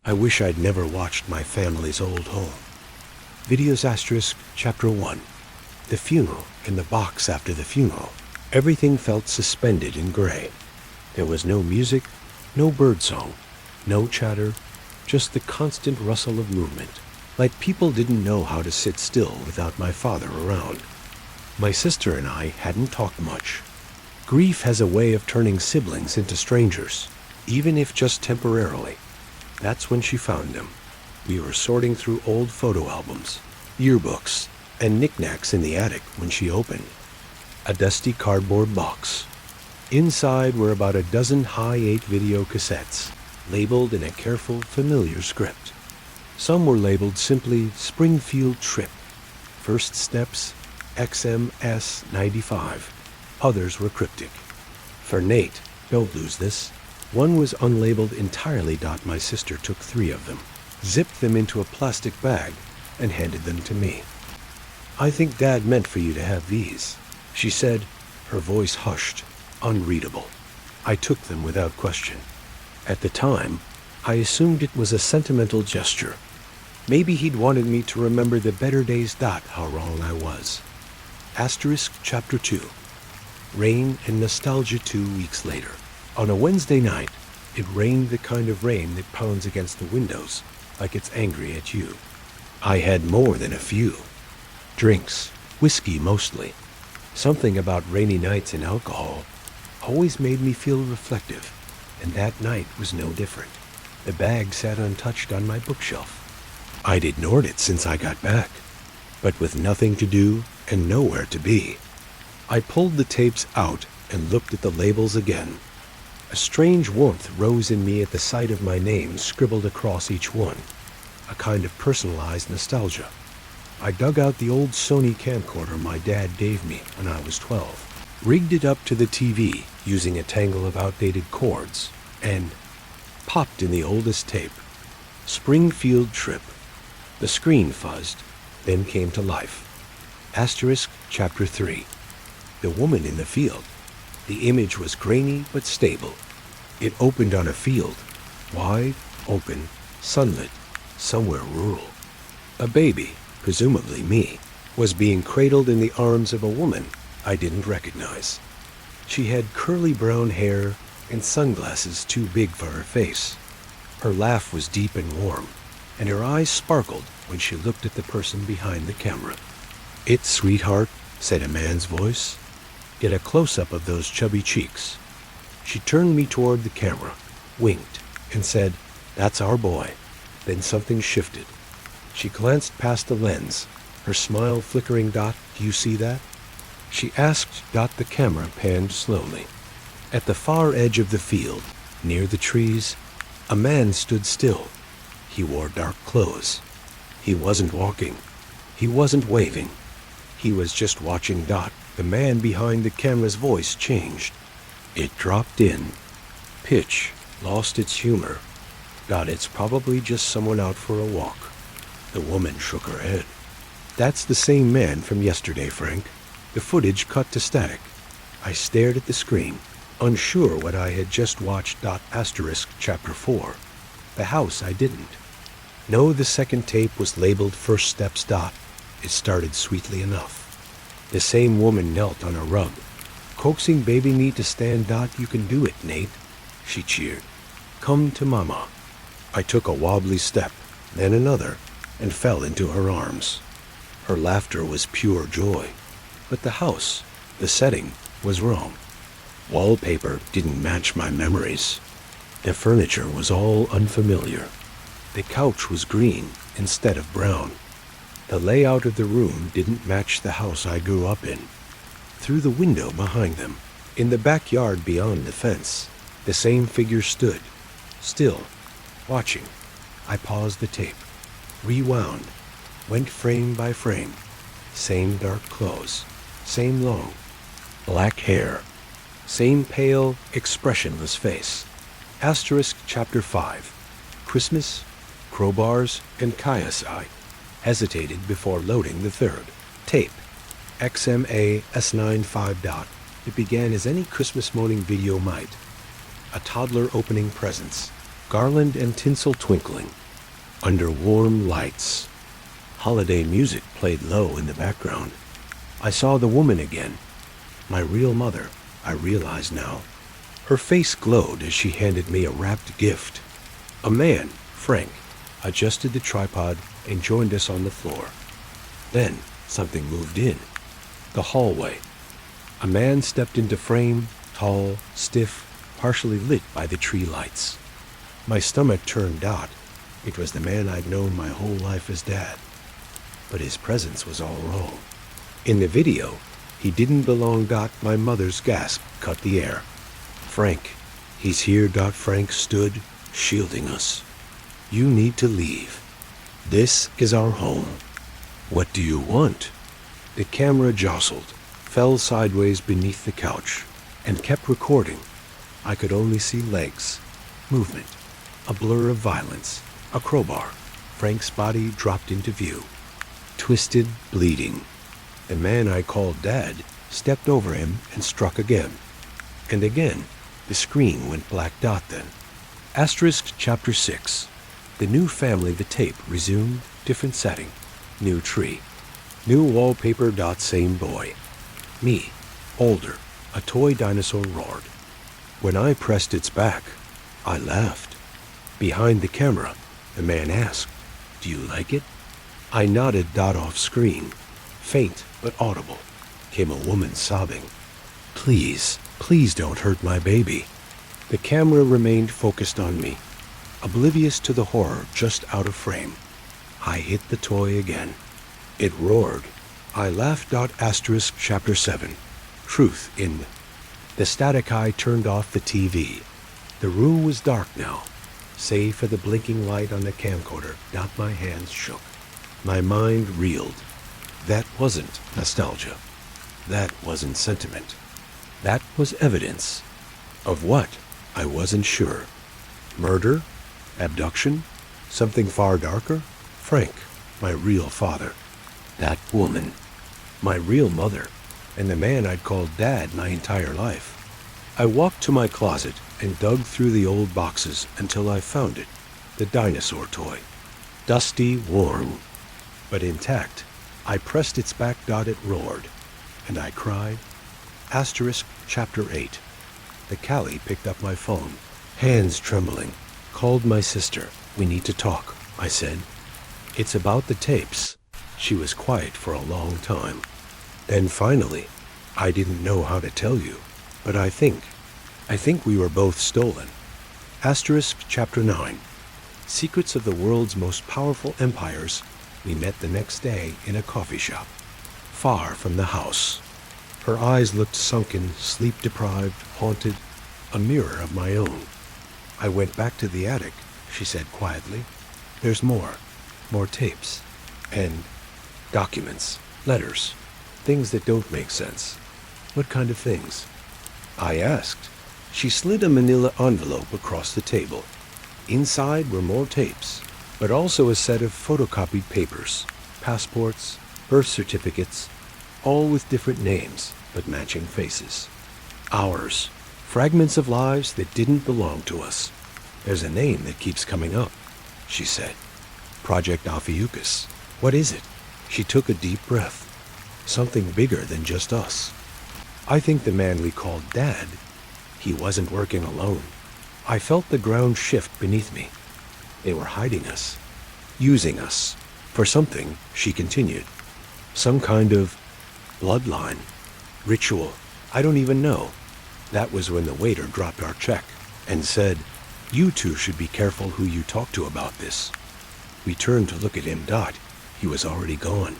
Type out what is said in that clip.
I wish I'd never watched my family's old home. Videos asterisk chapter 1. The funeral and the box after the funeral. Everything felt suspended in gray. There was no music, no birdsong, no chatter, just the constant rustle of movement, like people didn't know how to sit still without my father around. My sister and I hadn't talked much. Grief has a way of turning siblings into strangers, even if just temporarily. That's when she found them. We were sorting through old photo albums, yearbooks, and knickknacks in the attic when she opened a dusty cardboard box. Inside were about a dozen high-8 video cassettes, labeled in a careful, familiar script. Some were labeled simply Springfield Trip, First Steps, XMS 95. Others were cryptic. For Nate, don't lose this, one was unlabeled entirely. My sister took 3 of them, zipped them into a plastic bag, and handed them to me. "I think Dad meant for you to have these," she said, her voice hushed, unreadable. I took them without question. At the time, I assumed it was a sentimental gesture. Maybe he'd wanted me to remember the better days. How wrong I was. Asterisk chapter 2. Rain and nostalgia 2 weeks later. On a Wednesday night, it rained, the kind of rain that pounds against the windows like it's angry at you. I had more than a few. Drinks, whiskey mostly. Something about rainy nights and alcohol always made me feel reflective, and that night was no different. The bag sat untouched on my bookshelf. I'd ignored it since I got back, but with nothing to do and nowhere to be, I pulled the tapes out and looked at the labels again. A strange warmth rose in me at the sight of my name scribbled across each one, a kind of personalized nostalgia. I dug out the old Sony camcorder my dad gave me when I was 12, rigged it up to the TV using a tangle of outdated cords, and popped in the oldest tape, Springfield Trip. The screen fuzzed, then came to life. Asterisk chapter 3. The woman in the field. The image was grainy but stable. It opened on a field, wide, open, sunlit, somewhere rural. A baby, presumably me, was being cradled in the arms of a woman I didn't recognize. She had curly brown hair and sunglasses too big for her face. Her laugh was deep and warm, and her eyes sparkled when she looked at the person behind the camera. "It's sweetheart," said a man's voice. "Get a close-up of those chubby cheeks." She turned me toward the camera, winked, and said, "That's our boy." Then something shifted. She glanced past the lens, her smile flickering. "Do you see that?" She asked. The camera panned slowly. At the far edge of the field, near the trees, a man stood still. He wore dark clothes. He wasn't walking. He wasn't waving. He was just watching. The man behind the camera's voice changed. It dropped in. Pitch lost its humor. It's probably just someone out for a walk." The woman shook her head. "That's the same man from yesterday, Frank." The footage cut to static. I stared at the screen, unsure what I had just watched. Asterisk chapter 4. The house I didn't. No, the second tape was labeled First Steps. It started sweetly enough. The same woman knelt on a rug, coaxing baby me to stand. "You can do it, Nate," she cheered. "Come to Mama." I took a wobbly step, then another, and fell into her arms. Her laughter was pure joy, but the house, the setting, was wrong. Wallpaper didn't match my memories. The furniture was all unfamiliar. The couch was green instead of brown. The layout of the room didn't match the house I grew up in. Through the window behind them, in the backyard beyond the fence, the same figure stood, still, watching. I paused the tape, rewound, went frame by frame. Same dark clothes, same long, black hair, same pale, expressionless face. Asterisk chapter 5. Christmas, crowbars, and KSI. Hesitated before loading the third. Tape. XMA S95. It began as any Christmas morning video might. A toddler opening presents. garland and tinsel twinkling, under warm lights. Holiday music played low in the background. I saw the woman again, my real mother, I realize now. Her face glowed as she handed me a wrapped gift. A man, Frank, adjusted the tripod and joined us on the floor. Then something moved in. The hallway. A man stepped into frame, tall, stiff, partially lit by the tree lights. My stomach turned dot. It was the man I'd known my whole life as Dad. But his presence was all wrong. In the video, he didn't belong. My mother's gasp cut the air. Frank, he's here. Frank stood, shielding us. You need to leave. This is our home. What do you want? The camera jostled, fell sideways beneath the couch, and kept recording. I could only see legs, movement, a blur of violence, a crowbar. Frank's body dropped into view, twisted, bleeding. The man I called Dad stepped over him and struck again. And again, the screen went black dot then. Asterisk chapter 6. The new family, the tape resumed, different setting, new tree, new wallpaper. Same boy. Me, older, a toy dinosaur roared. When I pressed its back, I laughed. Behind the camera, the man asked, do you like it? I nodded. Off screen, faint but audible, came a woman sobbing. Please, please don't hurt my baby. The camera remained focused on me, oblivious to the horror just out of frame. I hit the toy again. It roared. I laughed. Asterisk chapter 7. Truth in. The static eye turned off the TV. The room was dark now, save for the blinking light on the camcorder. My hands shook. My mind reeled. That wasn't nostalgia. That wasn't sentiment. That was evidence. Of what? I wasn't sure. Murder? Abduction? Something far darker? Frank, my real father. That woman, my real mother, and the man I'd called Dad my entire life. I walked to my closet and dug through the old boxes until I found it, the dinosaur toy. Dusty, worn, but intact. I pressed its back. It roared, and I cried. Asterisk chapter 8. The Callie picked up my phone, hands trembling, called my sister. We need to talk, I said. It's about the tapes. She was quiet for a long time. Then finally, I didn't know how to tell you, but I think we were both stolen. Asterisk chapter 9. Secrets of the world's most powerful empires. We met the next day in a coffee shop, far from the house. Her eyes looked sunken, sleep-deprived, haunted, a mirror of my own. I went back to the attic, she said quietly. There's more tapes, and documents, letters, things that don't make sense. What kind of things? I asked. She slid a manila envelope across the table. Inside were more tapes, but also a set of photocopied papers, passports, birth certificates, all with different names, but matching faces. Ours, fragments of lives that didn't belong to us. There's a name that keeps coming up, she said. Project Ophiuchus. What is it? She took a deep breath. Something bigger than just us. I think the man we called Dad, he wasn't working alone. I felt the ground shift beneath me. They were hiding us, using us, for something, she continued. Some kind of bloodline, ritual, I don't even know. That was when the waiter dropped our check and said, you two should be careful who you talk to about this. We turned to look at him. He was already gone.